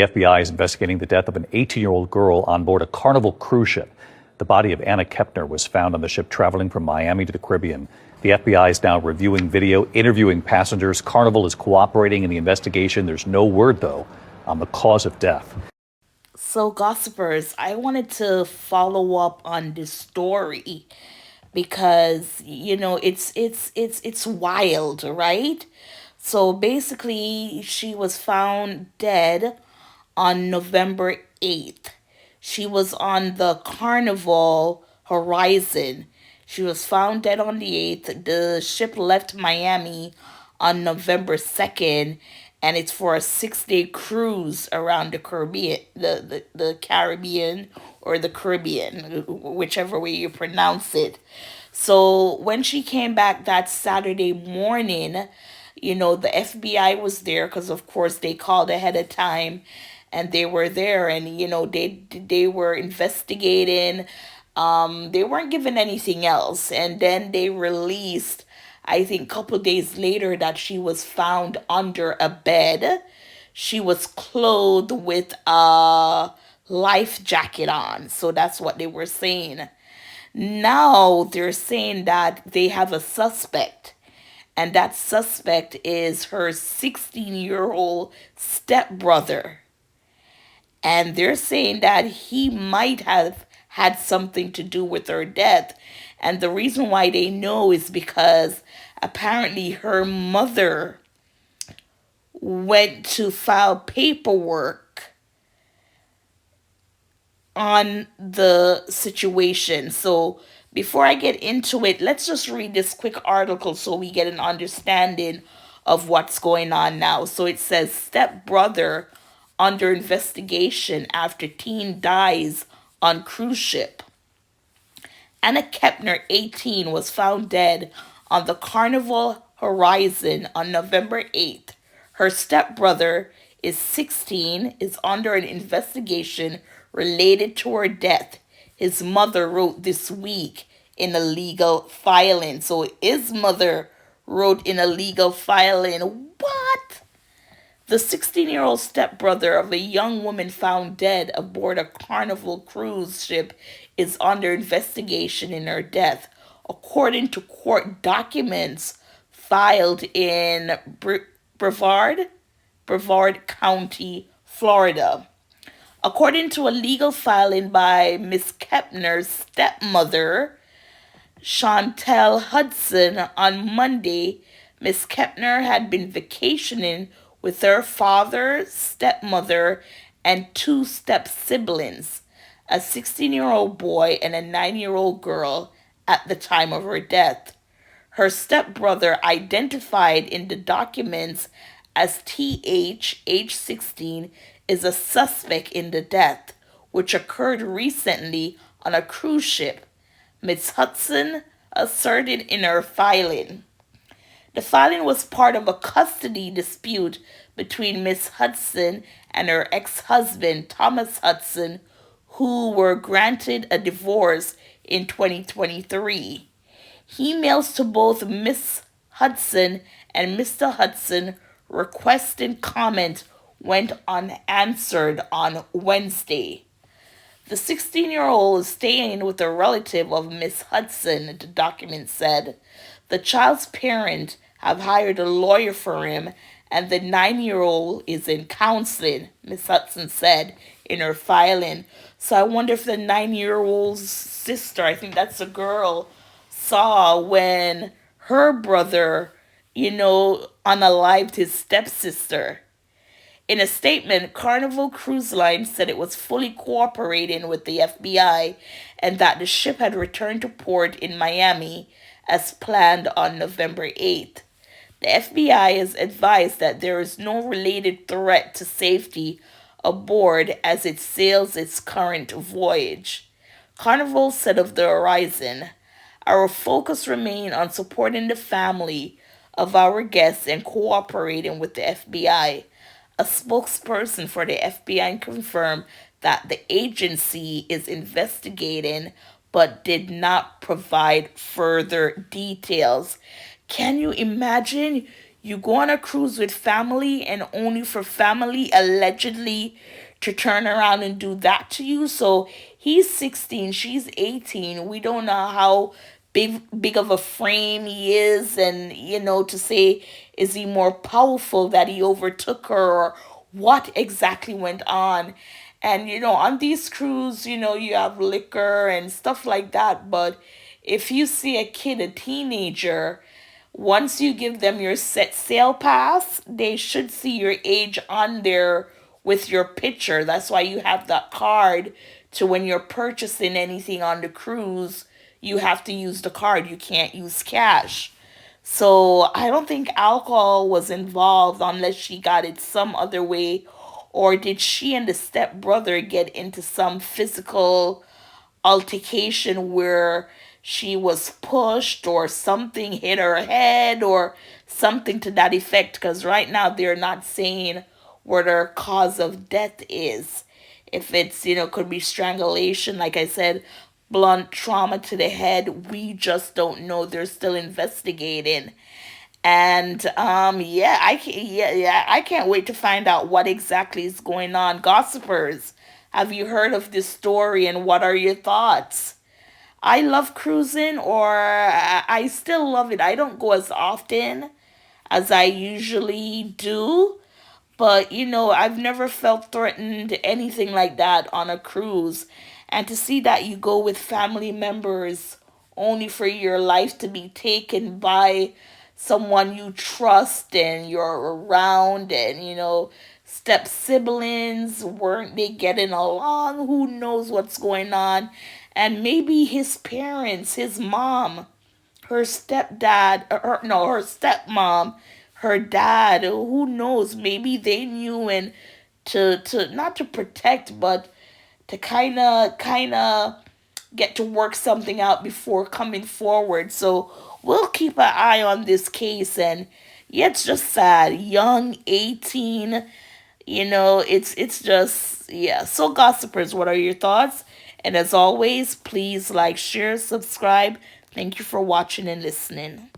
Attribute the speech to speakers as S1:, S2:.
S1: The FBI is investigating the death of an 18-year-old girl on board a Carnival cruise ship. The body of Anna Kepner was found on the ship traveling from Miami to the Caribbean. The FBI is now reviewing video, interviewing passengers. Carnival is cooperating in the investigation. There's no word, though, on the cause of death.
S2: So, gossipers, I wanted to follow up on this story because it's wild, right? So basically, she was found dead on November 8th. She was on the Carnival Horizon. She was found dead on the 8th. The ship left Miami on November 2nd, and it's for a 6-day cruise around the Caribbean, the Caribbean or the Caribbean, whichever way you pronounce it. So when she came back that Saturday morning, the FBI was there because, of course, they called ahead of time, and they were there, and they were investigating. They weren't given anything else, and then they released, I think, a couple days later, that she was found under a bed. She was clothed with a life jacket on, so that's what they were saying. Now they're saying that they have a suspect, and that suspect is her 16-year-old stepbrother. And they're saying that he might have had something to do with her death. And the reason why they know is because apparently her mother went to file paperwork on the situation. So before I get into it, let's just read this quick article so we get an understanding of what's going on now. So it says, stepbrother under investigation after teen dies on cruise ship. Anna Kepner, 18, was found dead on the Carnival Horizon on November 8th. Her stepbrother is 16, is under an investigation related to her death. His mother wrote this week in a legal filing. So his mother wrote in a legal filing. What? The 16-year-old stepbrother of a young woman found dead aboard a Carnival cruise ship is under investigation in her death, according to court documents filed in Brevard County, Florida. According to a legal filing by Miss Kepner's stepmother, Chantel Hudson, on Monday, Miss Kepner had been vacationing with her father, stepmother, and 2 step-siblings, a 16-year-old boy and a 9-year-old girl, at the time of her death. Her stepbrother, identified in the documents as TH, age 16, is a suspect in the death, which occurred recently on a cruise ship, Ms. Hudson asserted in her filing. The filing was part of a custody dispute between Miss Hudson and her ex-husband, Thomas Hudson, who were granted a divorce in 2023. Emails to both Miss Hudson and Mr. Hudson requesting comment went unanswered on Wednesday. The 16-year-old is staying with a relative of Miss Hudson, the document said. The child's parents have hired a lawyer for him, and the 9-year-old is in counseling, Miss Hudson said in her filing. So I wonder if the 9-year-old's sister, I think that's a girl, saw when her brother, unalived his stepsister. In a statement, Carnival Cruise Line said it was fully cooperating with the FBI and that the ship had returned to port in Miami as planned on November 8th. The FBI has advised that there is no related threat to safety aboard as it sails its current voyage. Carnival said of the Horizon, "Our focus remains on supporting the family of our guests and cooperating with the FBI." A spokesperson for the FBI confirmed that the agency is investigating but did not provide further details. Can you imagine You go on a cruise with family and only for family allegedly to turn around and do that to you. So he's 16, she's 18. We don't know how big of a frame he is, and to say, is he more powerful that he overtook her, or what exactly went on. And on these cruises, you have liquor and stuff like that, but if you see a kid, a teenager, once you give them your set sail pass, they should see your age on there with your picture. That's why you have that card, to when you're purchasing anything on the cruise, you have to use the card. You can't use cash. So I don't think alcohol was involved unless she got it some other way. Or did she and the stepbrother get into some physical altercation where she was pushed or something hit her head or something to that effect? Because right now they're not saying what her cause of death is. If it's, could be strangulation, like I said, blunt trauma to the head, we just don't know. They're still investigating. And yeah, I can't wait to find out what exactly is going on. Gossipers, have you heard of this story, and what are your thoughts? I love cruising, or I still love it. I don't go as often as I usually do, but I've never felt threatened, anything like that on a cruise. And to see that you go with family members only for your life to be taken by someone you trust and you're around, and step siblings, weren't they getting along? Who knows what's going on? And maybe his parents, his mom, her stepdad, or no, her stepmom, her dad, who knows, maybe they knew, and to not to protect, but to kind of get to work something out before coming forward. So we'll keep an eye on this case. And yeah, it's just sad, young, 18. It's just, yeah. So gossipers, what are your thoughts? And as always, please like, share, subscribe. Thank you for watching and listening.